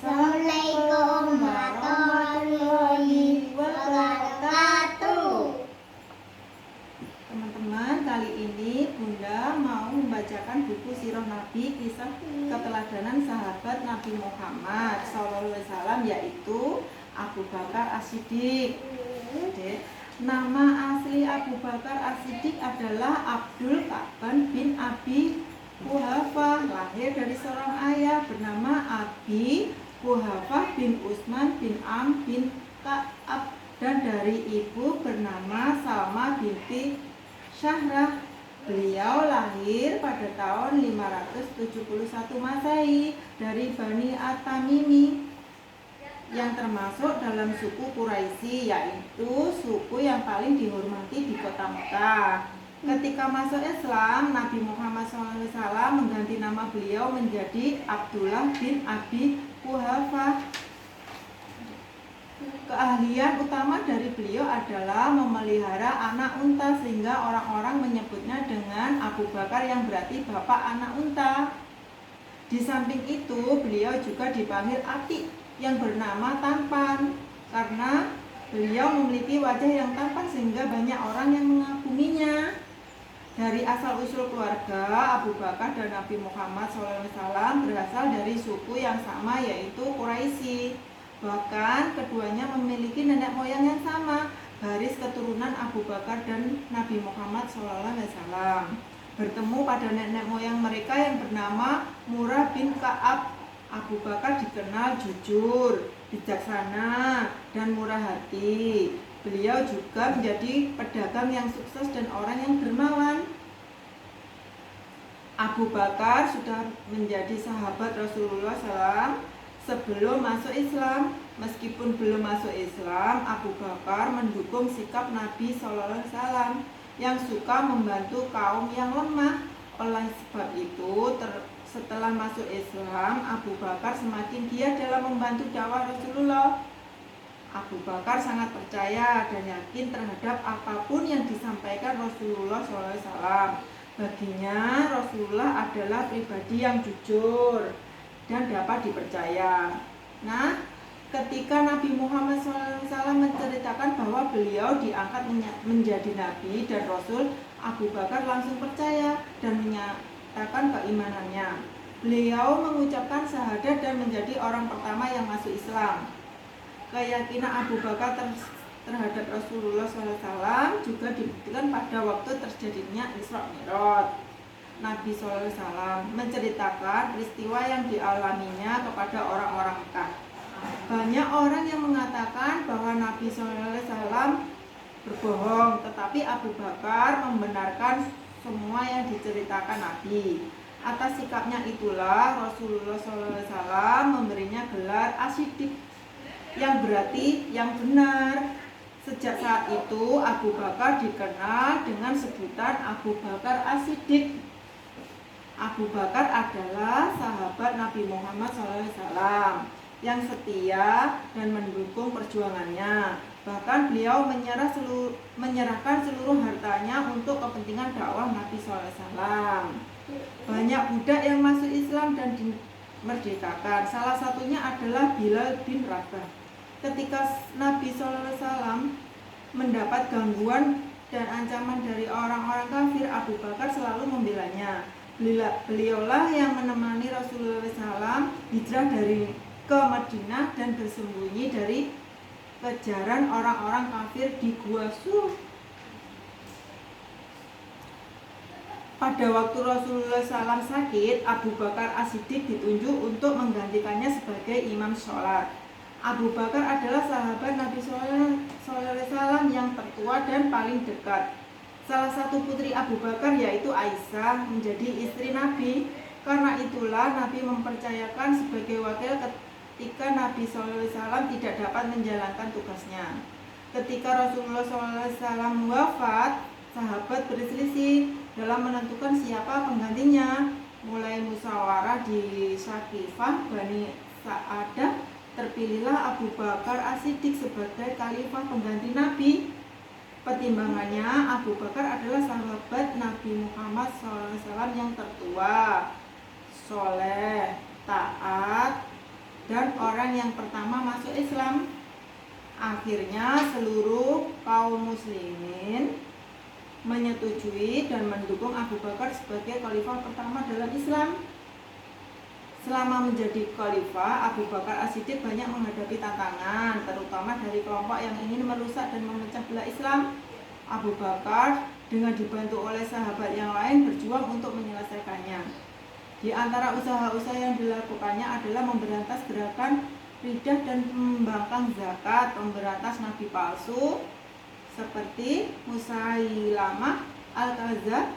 Assalamualaikum warahmatullahi wabarakatuh. Teman-teman, kali ini Bunda mau membacakan buku Sirah Nabi, kisah keteladanan sahabat Nabi Muhammad SAW, yaitu Abu Bakar As-Siddiq. Nama asli Abu Bakar As-Siddiq adalah Abdul Ka'ban bin Abi Quhafah, lahir dari seorang ayah bernama Abi Quhafah bin Utsman bin Am bin Ka'ab dan dari ibu bernama Salma binti Syahrah. Beliau lahir pada tahun 571 Masehi dari Bani At-Tamimi yang termasuk dalam suku Quraisy, yaitu suku yang paling dihormati di kota Mekah. Ketika masuk Islam, Nabi Muhammad SAW mengganti nama beliau menjadi Abdullah bin Abi Quhafah. Keahlian utama dari beliau adalah memelihara anak unta, sehingga orang-orang menyebutnya dengan Abu Bakar yang berarti bapak anak unta. Di samping itu, beliau juga dipanggil Atik yang bernama tampan karena beliau memiliki wajah yang tampan sehingga banyak orang yang mengaguminya. Dari asal-usul keluarga, Abu Bakar dan Nabi Muhammad SAW berasal dari suku yang sama, yaitu Quraisy. Bahkan keduanya memiliki nenek moyang yang sama. Garis keturunan Abu Bakar dan Nabi Muhammad SAW bertemu pada nenek moyang mereka yang bernama Murrah bin Ka'ab. Abu Bakar dikenal jujur, bijaksana, dan murah hati. Beliau juga menjadi pedagang yang sukses dan orang yang dermawan. Abu Bakar sudah menjadi sahabat Rasulullah SAW sebelum masuk Islam. Meskipun belum masuk Islam, Abu Bakar mendukung sikap Nabi SAW yang suka membantu kaum yang lemah. Oleh sebab itu, setelah masuk Islam, Abu Bakar semakin giat dalam membantu dakwah Rasulullah. Abu Bakar sangat percaya dan yakin terhadap apapun yang disampaikan Rasulullah SAW. Baginya, Rasulullah adalah pribadi yang jujur dan dapat dipercaya. Nah, ketika Nabi Muhammad SAW menceritakan bahwa beliau diangkat menjadi Nabi dan Rasul, Abu Bakar langsung percaya dan menyatakan keimanannya. Beliau mengucapkan syahadat dan menjadi orang pertama yang masuk Islam. Keyakinan Abu Bakar terhadap Rasulullah SAW juga dibuktikan pada waktu terjadinya Isra Mi'raj. Nabi SAW menceritakan peristiwa yang dialaminya kepada orang-orang Mekah. Banyak orang yang mengatakan bahwa Nabi SAW berbohong, tetapi Abu Bakar membenarkan semua yang diceritakan Nabi. Atas sikapnya itulah Rasulullah SAW memberinya gelar As-Siddiq, yang berarti yang benar. Sejak saat itu Abu Bakar dikenal dengan sebutan Abu Bakar As-Siddiq. Abu Bakar adalah sahabat Nabi Muhammad SAW yang setia dan mendukung perjuangannya. Bahkan beliau menyerahkan seluruh hartanya untuk kepentingan dakwah Nabi SAW. Banyak budak yang masuk Islam dan dimerdekakan. Salah satunya adalah Bilal bin Rabah. Ketika Nabi SAW mendapat gangguan dan ancaman dari orang-orang kafir, Abu Bakar selalu membelanya. Beliaulah yang menemani Rasulullah SAW hijrah ke Madinah dan bersembunyi dari kejaran orang-orang kafir di Gua Sur. Pada waktu Rasulullah SAW sakit, Abu Bakar As-Siddiq ditunjuk untuk menggantikannya sebagai imam sholat. Abu Bakar adalah sahabat Nabi SAW yang tertua dan paling dekat. Salah satu putri Abu Bakar, yaitu Aisyah, menjadi istri Nabi. Karena itulah Nabi mempercayakan sebagai wakil ketika Nabi SAW tidak dapat menjalankan tugasnya. Ketika Rasulullah SAW wafat, sahabat berselisih dalam menentukan siapa penggantinya. Mulai musyawarah di Saqifah Bani Sa'adah, terpilihlah Abu Bakar As-Siddiq sebagai khalifah pengganti Nabi. Pertimbangannya, Abu Bakar adalah sahabat Nabi Muhammad SAW yang tertua, soleh, taat, dan orang yang pertama masuk Islam. Akhirnya seluruh kaum muslimin menyetujui dan mendukung Abu Bakar sebagai khalifah pertama dalam Islam. Selama menjadi khalifah, Abu Bakar As-Siddiq banyak menghadapi tantangan, terutama dari kelompok yang ingin merusak dan memecah belah Islam. Abu Bakar dengan dibantu oleh sahabat yang lain berjuang untuk menyelesaikannya. Di antara usaha-usaha yang dilakukannya adalah memberantas gerakan riddah dan pembangkang zakat, memberantas nabi palsu seperti Musailamah Al-Kadzdzab,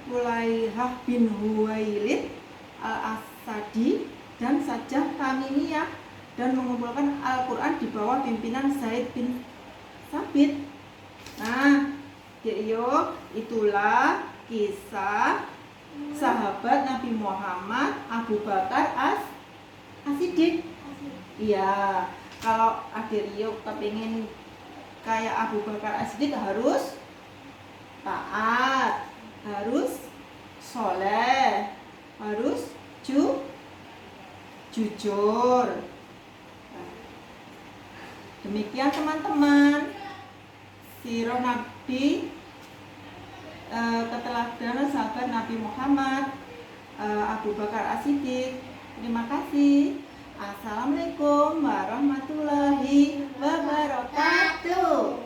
Ulaihah bin Huwailid Al-Asadi, dan Sajjah Tamimiyah, dan mengumpulkan Al-Quran di bawah pimpinan Zaid bin Sabit. Nah, itulah kisah sahabat Nabi Muhammad Abu Bakar As-Siddiq. Iya, kalau adik Rio kepingin kayak Abu Bakar As-Siddiq harus taat, harus soleh, harus jujur. Demikian teman-teman, sirah Nabi, keteladanan sahabat Nabi Muhammad Abu Bakar As-Siddiq. Terima kasih. Assalamualaikum warahmatullahi wabarakatuh.